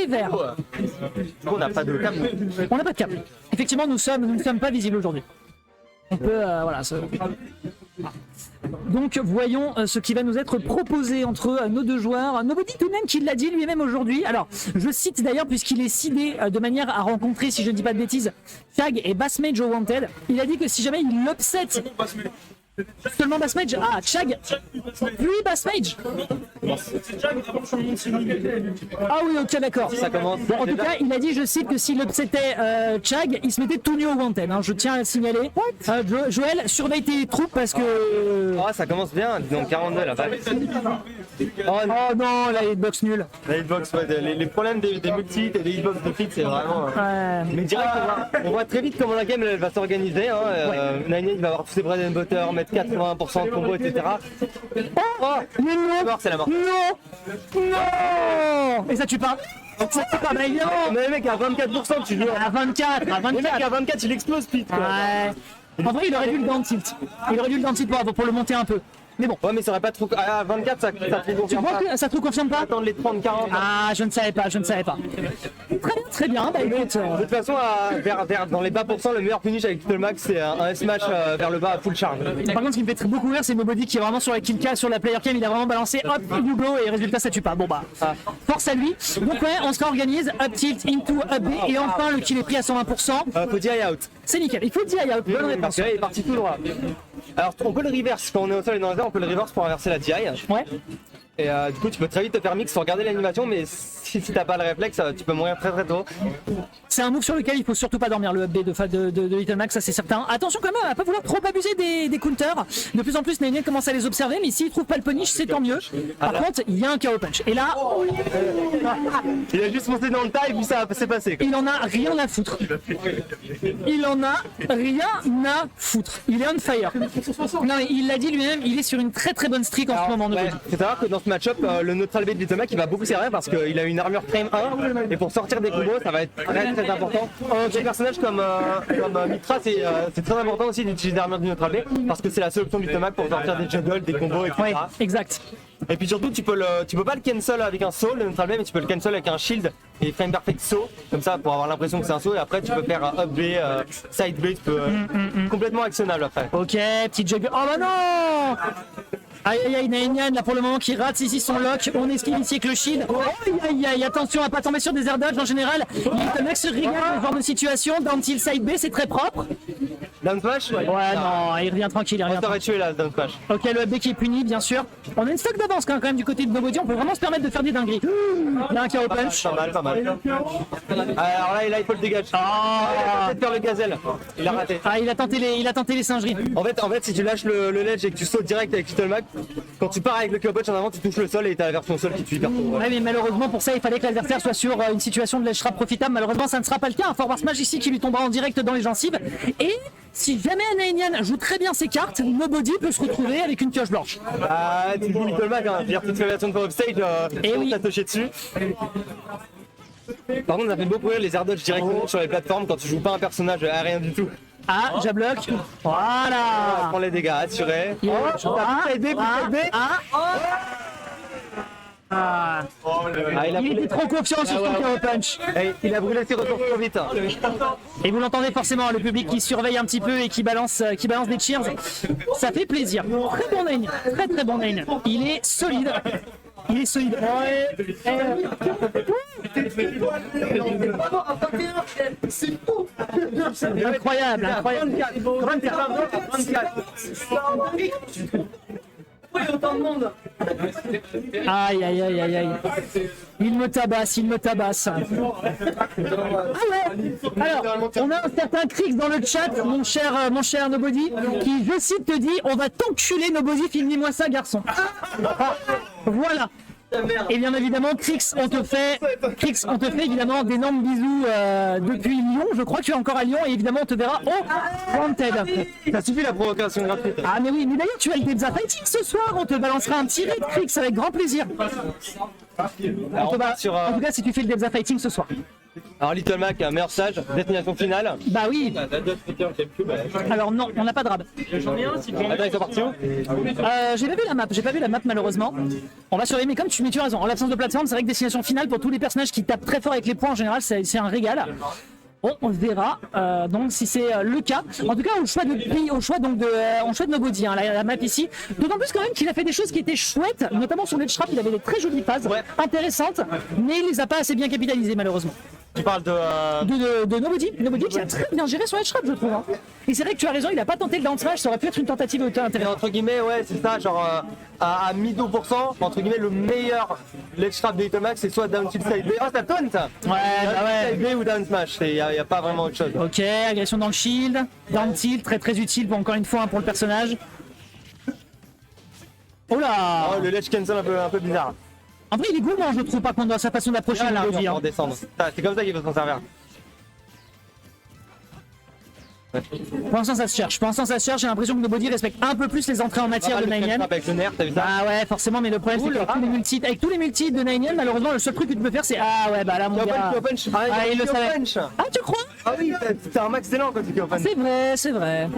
sévère. On n'a pas de câble. On n'a pas de câble. Effectivement, nous ne sommes pas visibles aujourd'hui. On peut, voilà. Donc, voyons ce qui va nous être proposé entre nos deux joueurs. Nobody tout de même qui l'a dit lui-même aujourd'hui. Alors, je cite d'ailleurs, puisqu'il est sidé de manière à rencontrer, si je ne dis pas de bêtises, Chag et Bassmage au Wanted. Il a dit que si jamais il l'upset. Seulement Bassmage. Ah, Chag. Lui, Bassmage. Ah oui, ok, d'accord. Ça commence. Bon, en tout cas, il a dit, je cite, que s'il upsetait Chag, il se mettait tout nu au Wanted. Hein, je tiens à le signaler. Joël, surveille tes troupes parce que. Ah, ça commence bien. Donc 42 là. Oh non, la hitbox nulle. La hitbox, ouais, les problèmes des multi et des hitbox de fit, c'est vraiment. Mais direct, on voit très vite comment la game elle va s'organiser. Hein. Nine il va avoir tous ses bread and butter, mettre 80% de combo, etc. Oh, Mais non, c'est la mort. non, non. Et ça tue pas. Ça tue pas, mais évidemment. Mais le mec à 24%, tu joues. À 24, à 24. Le mec à 24, il explose Pete. Ouais. En vrai, il aurait dû le down tilt. Il aurait dû le down tilt pour le monter un peu. Mais bon. Ouais, mais ça aurait pas trop. À 24, ça te Tu confirme vois pas. que ça te confirme pas? Attendre les 30, 40. Ah, je ne savais pas, je ne savais pas. Très bien, bah écoute. De toute façon, dans les bas pourcents, le meilleur finish avec Little Max, c'est un smash vers le bas à full charge. Par contre, ce qui me fait beaucoup rire, c'est Nobody qui est vraiment sur la killcam, sur la player cam, il a vraiment balancé hop, you blow et résultat ça tue pas. Bon bah, force à lui. Donc ouais, on se réorganise, up tilt, into, up B et enfin le kill est pris à 120%. Faut dire out. C'est nickel, il faut dire out. Bonne réponse. Parce que là, il est parti tout droit. Alors, on peut le reverse quand on est au sol et dans les airs, on peut le reverse pour inverser la TI. Ouais. Et du coup, tu peux très vite te faire mix sans regarder l'animation, mais si t'as pas le réflexe, tu peux mourir très tôt. C'est un move sur lequel il faut surtout pas dormir, le up B de Little Max, ça c'est certain. Attention quand même à pas vouloir trop abuser des counters. De plus en plus, Nine commence à les observer, mais s'il trouve pas le punish, c'est tant mieux. Par contre, il y a un KO punch. Et là, il a juste monté dans le tas et puis ça s'est passé. il en a rien à foutre. Il en a rien à foutre. Il est on fire. Non mais il l'a dit lui-même, il est sur une très bonne streak en ce moment. Ouais, faut savoir que dans ce match-up, le neutral B de Little Mac il va beaucoup servir parce qu'il a une armure frame 1 et pour sortir des combos ça va être très important. Chez personnages comme Mitra c'est très important aussi d'utiliser l'armure du neutral B parce que c'est la seule option du Little Mac pour sortir des juggles, des combos, etc. Ouais, exact. Et puis surtout tu peux pas le cancel avec un saut, le neutral B, mais tu peux le cancel avec un shield et frame perfect saut, comme ça pour avoir l'impression que c'est un saut et après tu peux faire un up B, side B, tu peux complètement actionnable après. Ok, petit juggle. Oh bah non! Aïe, Nine là pour le moment qui rate ici son lock. On esquive ici avec le shield. Aïe, attention à pas tomber sur des air dodge en général. Little Max se régale dans ce genre de situation. Down tilt side B, c'est très propre. Down smash? Ouais, non, il revient tranquille, il revient On t'aurait tué là, down smash. Ok, le B qui est puni, bien sûr. On a une stock d'avance quand même du côté de Nobody. On peut vraiment se permettre de faire des dingueries. Il y a un KO punch. Pas mal. Alors là, il faut le dégager. Il va peut-être faire le gazelle. Il a raté. Ah, il a tenté les singeries. En fait, si tu lâches le ledge et que tu sautes direct avec Little Mac, quand tu pars avec le KO punch en avant, tu touches le sol et t'as la version sol qui tue hyper tôt. Ouais, mais malheureusement pour ça, il fallait que l'adversaire soit sur une situation de ledge trap profitable. Malheureusement, ça ne sera pas le cas. Un forward smash ici qui lui tombera en direct dans les gencives. Et si jamais Nine joue très bien ses cartes, Nobody peut se retrouver avec une pioche blanche. Ah, tu joues Little Mac, hein. C'est-à-dire que tu te fais la version de offstage, Et oui. t'as touché dessus. Par contre, ça fait beaucoup rire les air dodge directement sur les plateformes quand tu joues pas un personnage à rien du tout. Ah, jablock. Voilà. Prends les dégâts, assuré. Il était trop confiant sur son KO punch. Il a brûlé ses ressources trop vite. Et vous l'entendez forcément, le public qui surveille un petit peu et qui balance des cheers. Ça fait plaisir. Très bon Nine. Très bon Nine. Il est solide. Incroyable. Aïe. Il me tabasse. Ah ouais. Alors, on a un certain Krix dans le chat, mon cher Nobody, qui, je cite, te dit: on va t'enculer Nobody, finis-moi ça, garçon. Voilà. Et bien évidemment, Krix, on te fait évidemment d'énormes bisous depuis Lyon. Je crois que tu es encore à Lyon et évidemment on te verra au Wanted. Ça suffit la provocation gratuite. Ah mais oui, mais d'ailleurs tu as le Debza Fighting ce soir, on te balancera un petit raid Krix avec grand plaisir. En tout cas si tu fais le Debza Fighting ce soir. Alors Little Mac, meilleur stage, destination finale. Bah oui. Alors non, on n'a pas de rab. Attends, ils sont partis où? J'ai pas vu la map malheureusement. On va surveiller, mais comme tu as raison, en l'absence de plateforme, c'est vrai que destination finale pour tous les personnages qui tapent très fort avec les points en général, c'est un régal. Bon, on verra donc si c'est le cas. En tout cas, au choix de Nobody, hein, la map ici. D'autant plus quand même qu'il a fait des choses qui étaient chouettes, notamment sur le Trap, il avait des très jolies phases intéressantes, mais il les a pas assez bien capitalisées malheureusement. Tu parles De Nobody qui a très bien géré son headshot, je trouve. Hein. Et c'est vrai que tu as raison, il a pas tenté le down smash, ça aurait pu être une tentative intéressante. Entre guillemets, ouais, c'est ça, genre à 1000%, entre guillemets, le meilleur ledge trap de Little Mac, c'est soit down tilt side B. Oh, ça taunt ça. Ouais, bah ouais. Side B ou down smash, il n'y a pas vraiment autre chose. Ok, agression dans le shield, down tilt, très très utile pour encore une fois pour le personnage. Oh là. Oh, le ledge cancel un peu bizarre. En vrai, il est gourmand, je trouve, par contre, dans sa façon d'approcher le Nobody. Pour descendre. C'est comme ça qu'il faut s'en servir. Pour l'instant, ça se cherche. J'ai l'impression que Nobody respecte un peu plus les entrées en matière de Nine. Avec le nerf, t'as vu ça? Ah ouais, forcément, mais le problème, c'est qu'avec tous les multis de Nine, malheureusement, le seul truc que tu peux faire, c'est ah ouais, bah là, mon gars. Ah, il le savait. Ah, tu crois? Ah oui, t'as un max d'élan quand tu fais open. C'est vrai.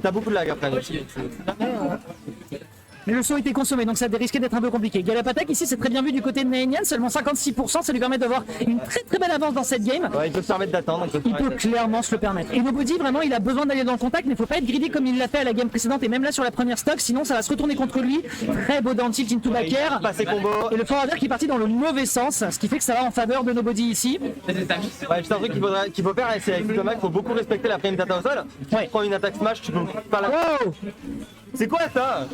T'as beaucoup de lag après. Mais le saut était consommé, donc ça risquait d'être un peu compliqué. Galap Attack ici, c'est très bien vu du côté de Nainian, seulement 56%, ça lui permet d'avoir une très très belle avance dans cette game. Ouais, il peut se permettre d'attendre. Il peut clairement se le permettre. Et Nobody, vraiment, il a besoin d'aller dans le contact, mais il faut pas être greedy comme il l'a fait à la game précédente et même là sur la première stock, sinon ça va se retourner contre lui. Très beau down tilt into back air. Et le forwarder qui est parti dans le mauvais sens, ce qui fait que ça va en faveur de Nobody ici. Ouais, c'est un truc qu'il faut faire, c'est avec Little Mac, il faut beaucoup respecter la frame data au sol. Tu prends une attaque smash, tu peux pas la. Oh, c'est quoi ça?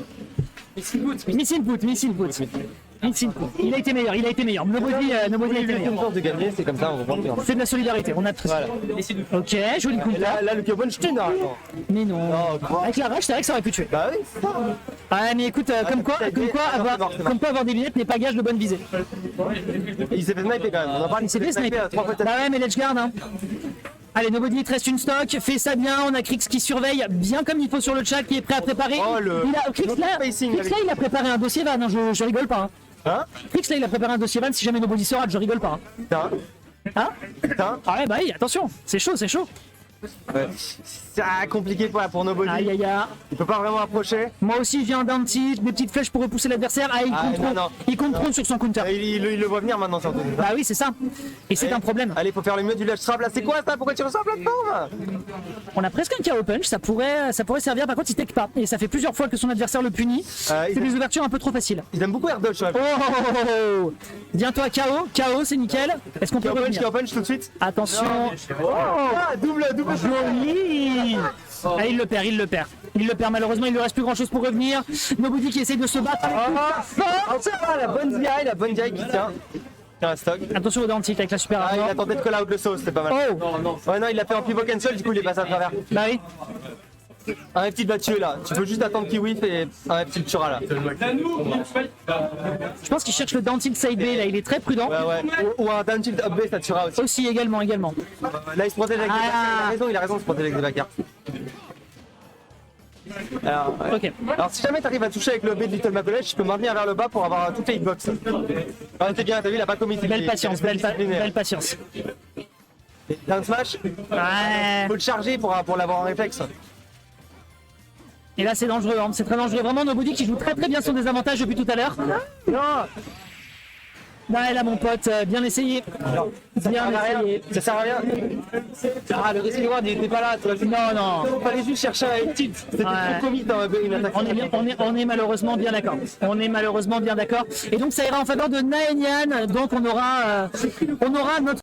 Miss input. Il a été meilleur. Nobody a été meilleur. Une chance de gagner, c'est comme ça, on reprend. C'est de la solidarité, on a très. Voilà. Ok, joli coup. Là, le Kyobon, je tue, Mais non. Avec la rage, c'est vrai que ça aurait pu tuer. Bah oui, c'est ça. Ah, mais écoute, comme quoi avoir des lunettes n'est pas gage de bonne visée. Il s'est fait sniper quand même. On en parle, il s'est fait sniper 3 fois. Bah ouais, mais let's guard, hein. Allez, Nobody, il te reste une stock, fais ça bien, on a Krix qui surveille bien comme il faut sur le chat, qui est prêt à préparer. Krix là, il a préparé un dossier van, hein, je rigole pas. Hein? Krix là, il a préparé un dossier van, si jamais Nobody sera, je rigole pas. Hein? Ah ouais, bah oui, attention, c'est chaud. Ouais. C'est compliqué pour Nobody. Aïe. Il peut pas vraiment approcher. Moi aussi, je viens d'un petit, des petites flèches pour repousser l'adversaire. Ah, il contrôle sur son counter. Il le voit venir maintenant surtout. Bah oui, c'est ça. Et c'est un problème. Allez, faut faire le mieux du ledge trap là. C'est quoi ça? Pourquoi tu ressors la plateforme? On a presque un KO punch, ça pourrait servir. Par contre, il tech pas. Et ça fait plusieurs fois que son adversaire le punit. C'est des ouvertures un peu trop faciles. Il aime beaucoup air dodge. Oh. Viens-toi KO, c'est nickel. Est-ce qu'on peut revenir? KO punch tout de suite. Attention. Double. Joli. Ah, il le perd malheureusement, il ne lui reste plus grand chose pour revenir. Nobody qui essaie de se battre. La bonne DI qui tient. Un stock. Attention au down tilt avec la super il armor. a tenté de call out le sauce, c'était pas mal. Ouais, non, il l'a fait en pivot cancel, du coup il est passé à travers. Bah oui. Un reptile va tuer là, tu peux juste attendre qu'il whiff et un reptile tuera là. Je pense qu'il cherche le down tilt side B là, il est très prudent. Ouais. Ou un down tilt up B, ça tuera aussi. Aussi également. Là il se protège avec des backers, il a raison de se protéger avec des backers. Alors si jamais tu arrives à toucher avec le B de Little Mac College, tu peux maintenir vers le bas pour avoir toutes les hitbox. C'est bien, t'as vu, il a pas commis. Belle patience. Down smash, faut le charger pour l'avoir en réflexe. Et là c'est dangereux, hein. C'est très dangereux. Vraiment Nobody qui joue très très bien son désavantage depuis tout à l'heure. Non. Ouais là mon pote, bien essayé. Ça sert à rien. Ah le Wrestling World il était pas là. Non. Fallait juste chercher un tilt. C'était trop comique dans une attaque. On est malheureusement bien d'accord. Et donc ça ira en faveur de Naenian. Donc on aura notre